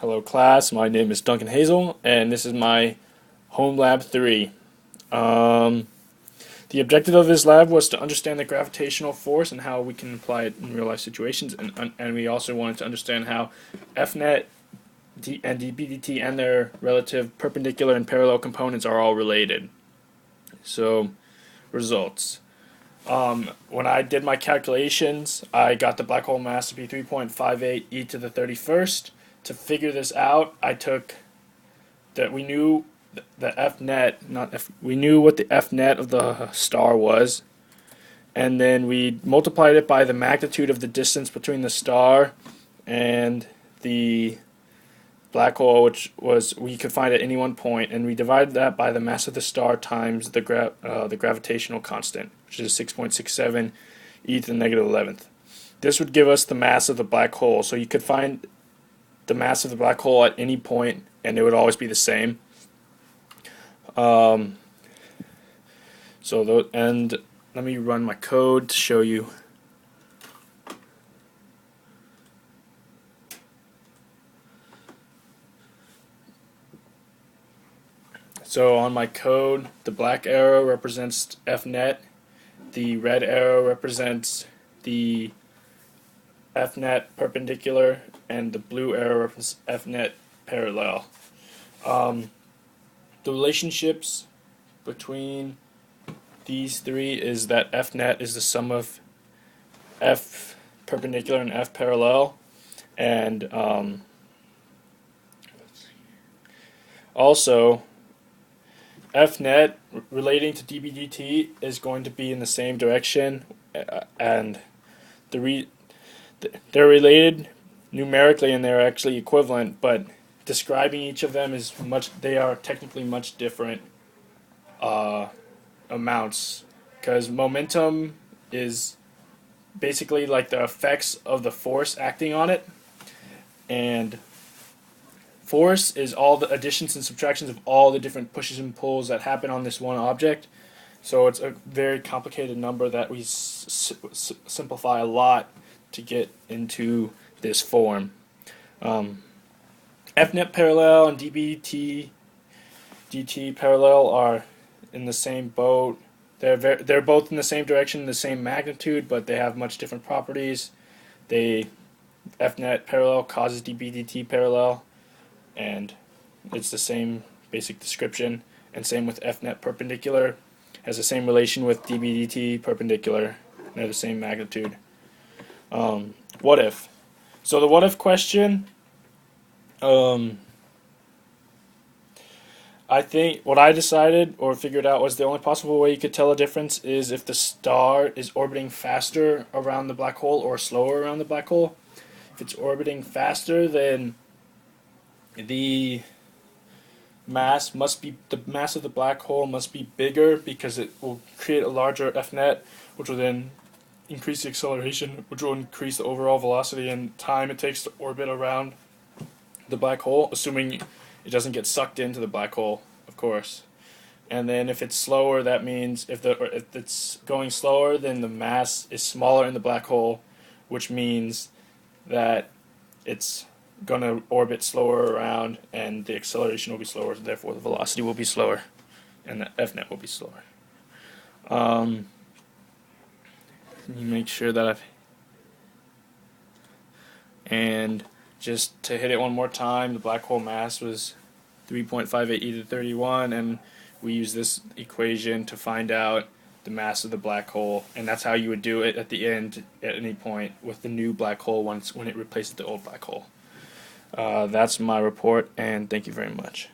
Hello class, my name is Duncan Hazel, and this is my Home Lab 3. Um, the objective of this lab was to understand the gravitational force and how we can apply it in real life situations, and we also wanted to understand how FNet and dBdt and their relative perpendicular and parallel components are all related. So, results. When I did my calculations, I got the black hole mass to be 3.58 e to the 31st. To figure this out, I took that we knew the F net, we knew what the F net of the star was, and then we multiplied it by the magnitude of the distance between the star and the black hole, which was we could find at any one point, and we divided that by the mass of the star times the gravitational constant, which is 6.67 e to the negative 11th. This would give us the mass of the black hole, so you could find the mass of the black hole at any point, and it would always be the same. And let me run my code to show you. So on my code, the black arrow represents FNet, the red arrow represents the FNet perpendicular, and the blue arrow represents FNet parallel. The relationships between these three is that FNet is the sum of F perpendicular and F parallel, and also FNet relating to dBdt is going to be in the same direction, and they're related numerically and they're actually equivalent, but describing each of them they are technically much different amounts, because momentum is basically like the effects of the force acting on it, and force is all the additions and subtractions of all the different pushes and pulls that happen on this one object. So it's a very complicated number that we simplify a lot to get into this form. FNet parallel and dBdt parallel are in the same boat. They're both in the same direction, the same magnitude, but they have much different properties. FNet parallel causes dBdt parallel, and it's the same basic description. And same with FNet perpendicular, has the same relation with dBdt perpendicular. They're the same magnitude. What if? So the what if question, I think what I decided or figured out was the only possible way you could tell a difference is if the star is orbiting faster around the black hole or slower around the black hole. If it's orbiting faster, then the mass of the black hole must be bigger, because it will create a larger FNet, which will then increase the acceleration, which will increase the overall velocity and time it takes to orbit around the black hole, assuming it doesn't get sucked into the black hole, of course. And then if it's slower, that means if it's going slower, then the mass is smaller in the black hole, which means that it's going to orbit slower around, and the acceleration will be slower, therefore the velocity will be slower, and the FNet will be slower. Let me make sure that and just to hit it one more time, the black hole mass was 3.58 e to the 31, and we use this equation to find out the mass of the black hole, and that's how you would do it at the end at any point with the new black hole when it replaces the old black hole. That's my report, and thank you very much.